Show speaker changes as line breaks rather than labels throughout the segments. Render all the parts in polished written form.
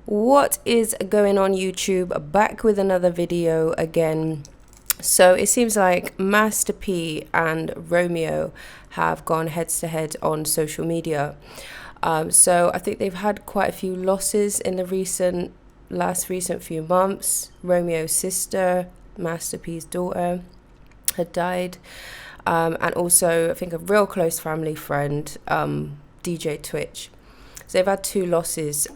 What is going on, YouTube? Back with another video again. So it seems like Master P and Romeo have gone heads to head on social media. So I think they've had quite a few losses in the recent few months. Romeo's sister, Master P's daughter, had died. And also I think a real close family friend, DJ Twitch. So they've had two losses.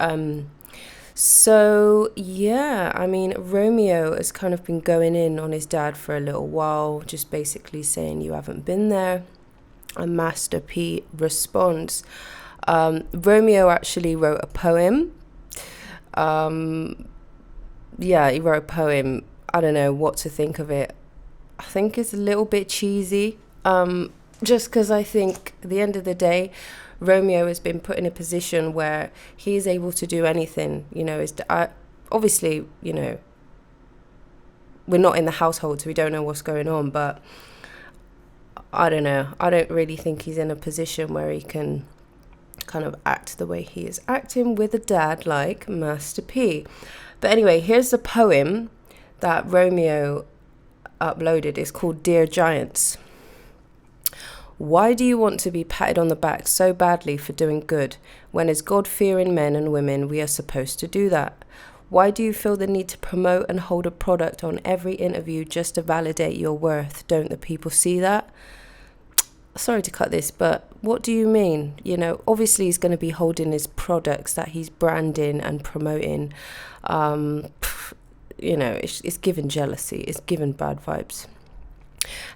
So yeah, I mean, Romeo has kind of been going in on his dad for a little while, just basically saying you haven't been there. And Master P responds. Romeo actually wrote a poem. Yeah, he wrote a poem. I don't know what to think of it. I think it's a little bit cheesy. Just because I think at the end of the day, Romeo has been put in a position where he is able to do anything. You know, obviously, you know, we're not in the household, so we don't know what's going on. But I don't know. I don't really think he's in a position where he can kind of act the way he is acting with a dad like Master P. But anyway, here's the poem that Romeo uploaded. It's called Dear Giants. Why do you want to be patted on the back so badly for doing good, when as God-fearing men and women we are supposed to do that? Why do you feel the need to promote and hold a product on every interview just to validate your worth? Don't the people see that? Sorry to cut this, but what do you mean? You know, obviously he's going to be holding his products that he's branding and promoting. You know, it's given jealousy. It's given bad vibes.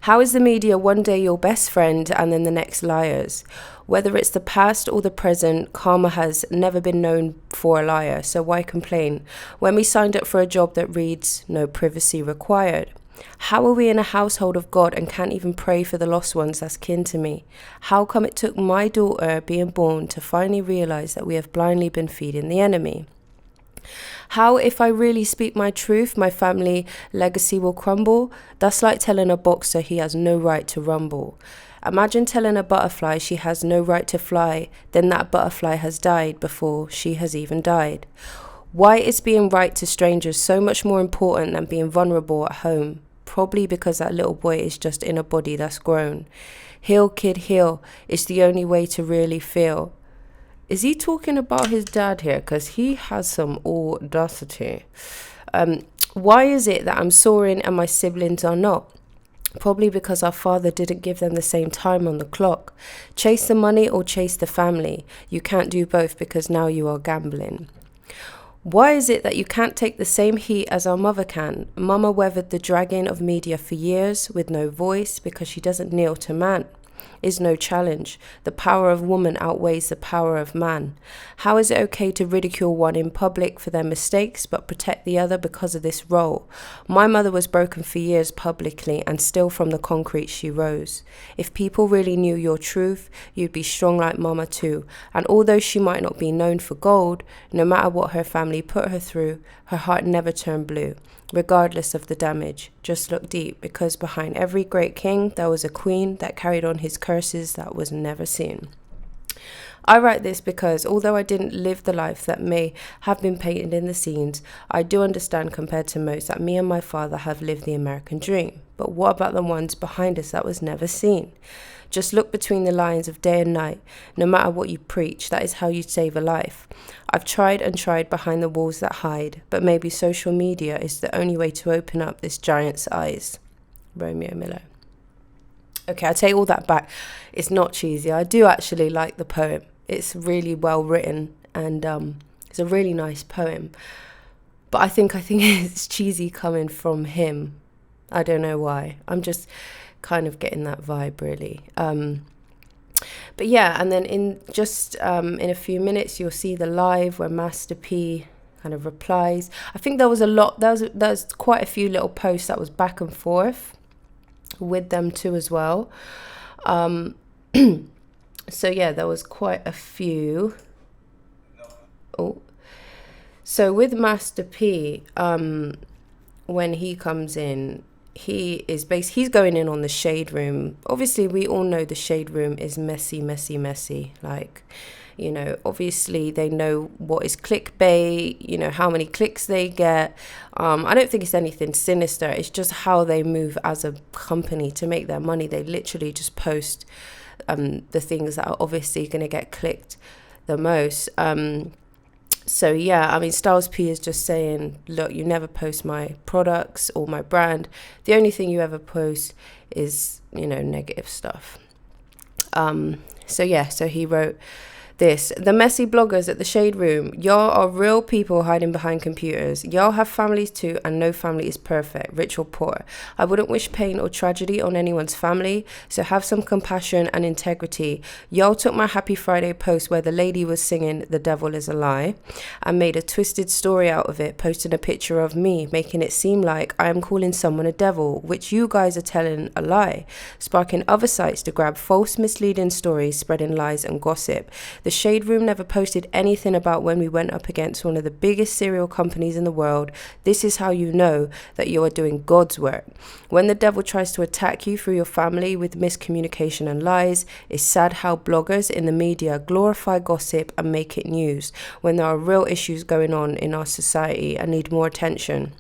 How is the media one day your best friend and then the next liars? Whether it's the past or the present, karma has never been known for a liar, so why complain? When we signed up for a job that reads, no privacy required. How are we in a household of God and can't even pray for the lost ones that's kin to me? How come it took my daughter being born to finally realize that we have blindly been feeding the enemy? How, if I really speak my truth, my family legacy will crumble? That's like telling a boxer he has no right to rumble. Imagine telling a butterfly she has no right to fly, then that butterfly has died before she has even died. Why is being right to strangers so much more important than being vulnerable at home? Probably because that little boy is just in a body that's grown. Heal, kid, heal. It's the only way to really feel. Is he talking about his dad here? Because he has some audacity. Why is it that I'm soaring and my siblings are not? Probably because our father didn't give them the same time on the clock. Chase the money or chase the family. You can't do both because now you are gambling. Why is it that you can't take the same heat as our mother can? Mama weathered the dragging of media for years with no voice because she doesn't kneel to man. Is no challenge. The power of woman outweighs the power of man. How is it okay to ridicule one in public for their mistakes but protect the other because of this role? My mother was broken for years publicly and still from the concrete she rose. If people really knew your truth, you'd be strong like mama too. And although she might not be known for gold, no matter what her family put her through, her heart never turned blue. Regardless of the damage, just look deep, because behind every great king there was a queen that carried on his curses that was never seen. I write this because although I didn't live the life that may have been painted in the scenes, I do understand compared to most that me and my father have lived the American dream. But what about the ones behind us that was never seen? Just look between the lines of day and night. No matter what you preach, that is how you save a life. I've tried and tried behind the walls that hide, but maybe social media is the only way to open up this giant's eyes. Romeo Miller. Okay, I take all that back. It's not cheesy. I do actually like the poem. It's really well written and it's a really nice poem. But I think it's cheesy coming from him. I don't know why. I'm just kind of getting that vibe really. But yeah, and then in a few minutes you'll see the live where Master P kind of replies. I think there was quite a few little posts that was back and forth with them too as well. So yeah, there was quite a few. So with Master P, when he comes in, he's going in on the shade room. Obviously we all know the shade room is messy. Like, You know, obviously they know what is clickbait, you know, how many clicks they get. I don't think it's anything sinister. It's just how they move as a company to make their money. They literally just post the things that are obviously going to get clicked the most. So yeah, I mean, Styles P is just saying, look, you never post my products or my brand. The only thing you ever post is, you know, negative stuff. So yeah, so he wrote this: the messy bloggers at the Shade Room, y'all are real people hiding behind computers. Y'all have families too, and no family is perfect, rich or poor. I wouldn't wish pain or tragedy on anyone's family, so have some compassion and integrity. Y'all took my Happy Friday post where the lady was singing "The Devil Is a Lie" and made a twisted story out of it, posting a picture of me, making it seem like I am calling someone a devil, which you guys are telling a lie, sparking other sites to grab false, misleading stories, spreading lies and gossip. The Shade Room never posted anything about when we went up against one of the biggest cereal companies in the world. This is how you know that you are doing God's work. When the devil tries to attack you through your family with miscommunication and lies, it's sad how bloggers in the media glorify gossip and make it news when there are real issues going on in our society and need more attention.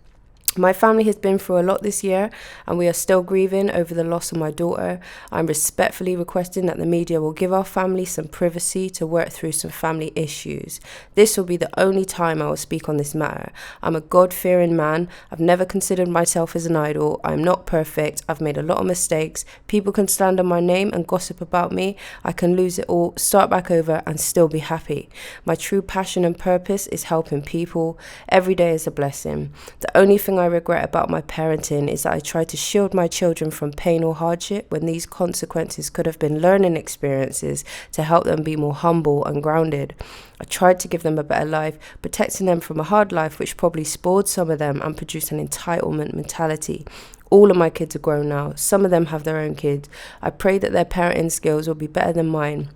My family has been through a lot this year, and we are still grieving over the loss of my daughter. I'm respectfully requesting that the media will give our family some privacy to work through some family issues. This will be the only time I will speak on this matter. I'm a God-fearing man. I've never considered myself as an idol. I'm not perfect. I've made a lot of mistakes. People can slander my name and gossip about me. I can lose it all, start back over, and still be happy. My true passion and purpose is helping people. Every day is a blessing. The only thing I regret about my parenting is that I tried to shield my children from pain or hardship when these consequences could have been learning experiences to help them be more humble and grounded. I tried to give them a better life, protecting them from a hard life which probably spoiled some of them and produced an entitlement mentality. All of my kids are grown now. Some of them have their own kids. I pray that their parenting skills will be better than mine.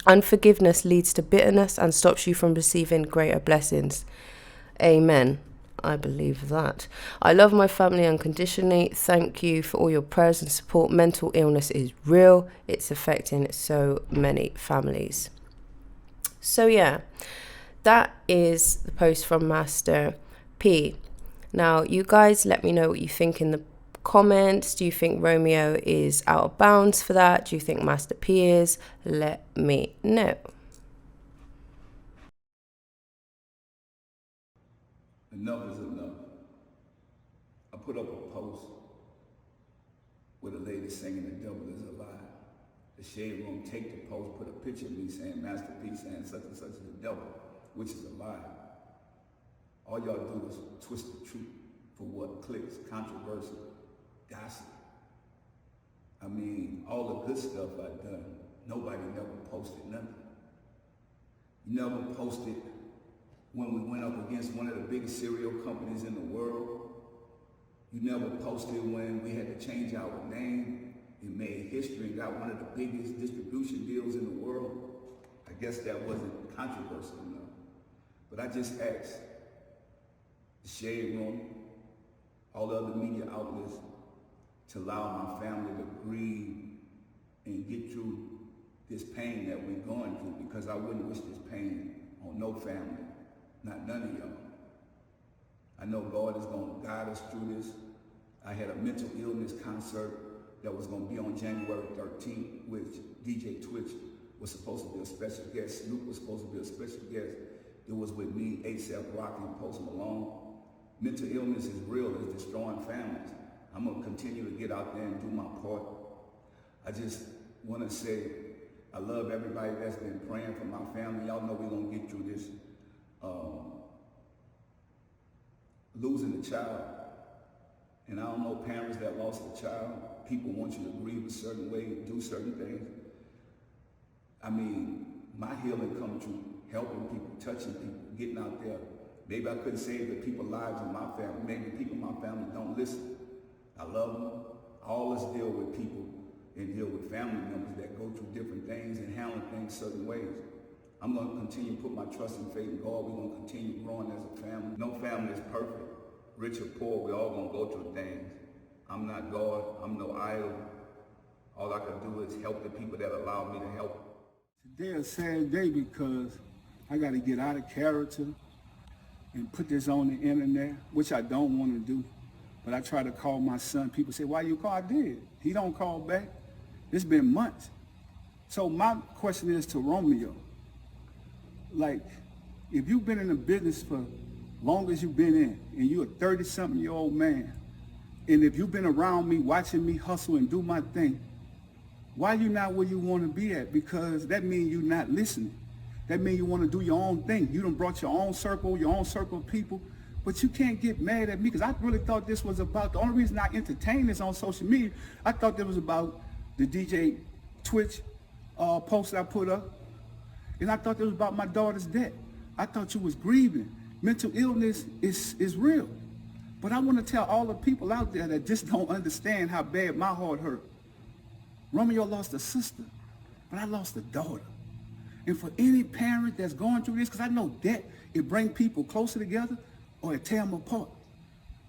Unforgiveness leads to bitterness and stops you from receiving greater blessings. Amen. I believe that. I love my family unconditionally. Thank you for all your prayers and support. Mental illness is real. It's affecting so many families. So yeah, that is the post from Master P. Now, you guys let me know what you think in the comments. Do you think Romeo is out of bounds for that? Do you think Master P is? Let me know.
Enough is enough. I put up a post with a lady singing "The Devil Is a Lie." The Shade Room take the post, put a picture of me saying Master P saying such and such is the devil, which is a lie. All y'all do is twist the truth for what? Clicks, controversy, gossip. I mean, all the good stuff I've done, nobody never posted nothing. You never posted when we went up against one of the biggest cereal companies in the world. You never posted when we had to change our name. It made history and got one of the biggest distribution deals in the world. I guess that wasn't controversial enough. But I just asked the Shade Room, all the other media outlets, to allow my family to grieve and get through this pain that we're going through, because I wouldn't wish this pain on no family. Not none of y'all. I know God is going to guide us through this. I had a mental illness concert that was going to be on January 13th, which DJ Twitch was supposed to be a special guest. Snoop was supposed to be a special guest. It was with me, A$AP Rocky, and Post Malone. Mental illness is real. It's destroying families. I'm going to continue to get out there and do my part. I just want to say I love everybody that's been praying for my family. Y'all know we're going to get through this. Losing a child, and I don't know parents that lost a child. People want you to grieve a certain way and do certain things. I mean, my healing comes through helping people, touching people, getting out there. Maybe I couldn't save the people's lives in my family. Maybe people in my family don't listen. I love them. I always deal with people and deal with family members that go through different things and handle things certain ways. I'm going to continue to put my trust and faith in God. We're going to continue growing as a family. No family is perfect. Rich or poor, we're all going to go through things. I'm not God. I'm no idol. All I can do is help the people that allow me to help. Today a sad day because I got to get out of character and put this on the internet, which I don't want to do. But I try to call my son. People say, why you call? I did. He don't call back. It's been months. So my question is to Romeo. Like, if you've been in the business for long as you've been in, and you're a 30-something-year-old man, and if you've been around me, watching me hustle and do my thing, why you not where you want to be at? Because that means you're not listening. That means you want to do your own thing. You done brought your own circle of people, but you can't get mad at me because I really thought this was about, the only reason I entertain this on social media, I thought it was about the DJ Twitch post I put up, and I thought it was about my daughter's death. I thought you was grieving. Mental illness is real. But I want to tell all the people out there that just don't understand how bad my heart hurt. Romeo lost a sister, but I lost a daughter. And for any parent that's going through this, because I know that it brings people closer together or it tear them apart.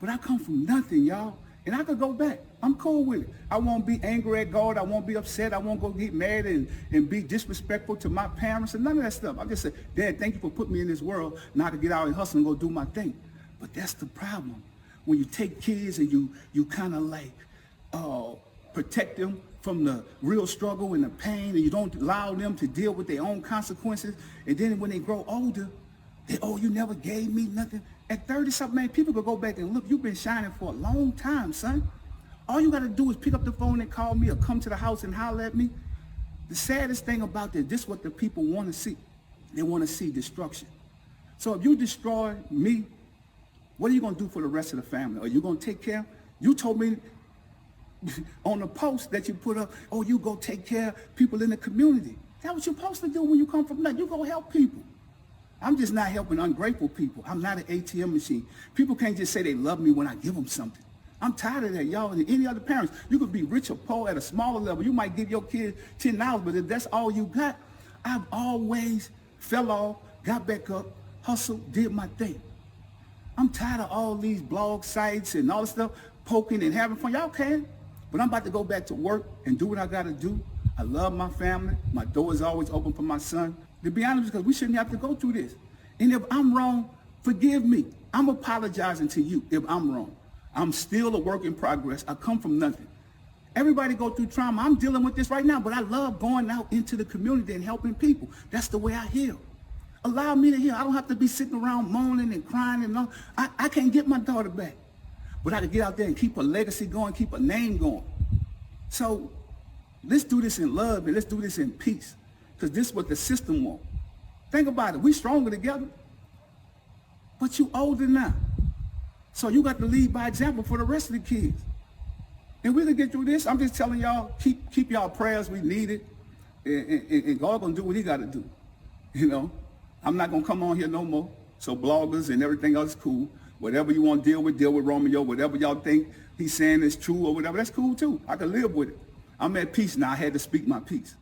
But I come from nothing, y'all. And I could go back. I'm cool with it. I won't be angry at God. I won't be upset. I won't go get mad and be disrespectful to my parents and none of that stuff. I just say, Dad, thank you for putting me in this world, not to get out and hustle and go do my thing. But that's the problem. When you take kids and you kind of like protect them from the real struggle and the pain, and you don't allow them to deal with their own consequences. And then when they grow older, you never gave me nothing. At 30-something, man, people could go back and look, you've been shining for a long time, son. All you got to do is pick up the phone and call me or come to the house and holler at me. The saddest thing about this is what the people want to see. They want to see destruction. So if you destroy me, what are you going to do for the rest of the family? Are you going to take care? You told me on the post that you put up, you go take care of people in the community. That's what you're supposed to do when you come from nothing. You go help people. I'm just not helping ungrateful people. I'm not an ATM machine. People can't just say they love me when I give them something. I'm tired of that, y'all. And any other parents, you could be rich or poor at a smaller level. You might give your kid $10, but if that's all you got, I've always fell off, got back up, hustled, did my thing. I'm tired of all these blog sites and all this stuff, poking and having fun. Y'all can, but I'm about to go back to work and do what I got to do. I love my family. My door is always open for my son. To be honest, because we shouldn't have to go through this. And if I'm wrong, forgive me. I'm apologizing to you if I'm wrong. I'm still a work in progress. I come from nothing. Everybody go through trauma. I'm dealing with this right now, but I love going out into the community and helping people. That's the way I heal. Allow me to heal. I don't have to be sitting around moaning and crying and all. I can't get my daughter back. But I can get out there and keep a legacy going, keep a name going. So let's do this in love and let's do this in peace. Because this is what the system wants. Think about it. We stronger together. But you older now. So you got to lead by example for the rest of the kids. And we can get through this. I'm just telling y'all, keep y'all prayers. We need it. And God going to do what he got to do. You know, I'm not going to come on here no more. So bloggers and everything else is cool. Whatever you want to deal with Romeo. Whatever y'all think he's saying is true or whatever, that's cool too. I can live with it. I'm at peace now. I had to speak my peace.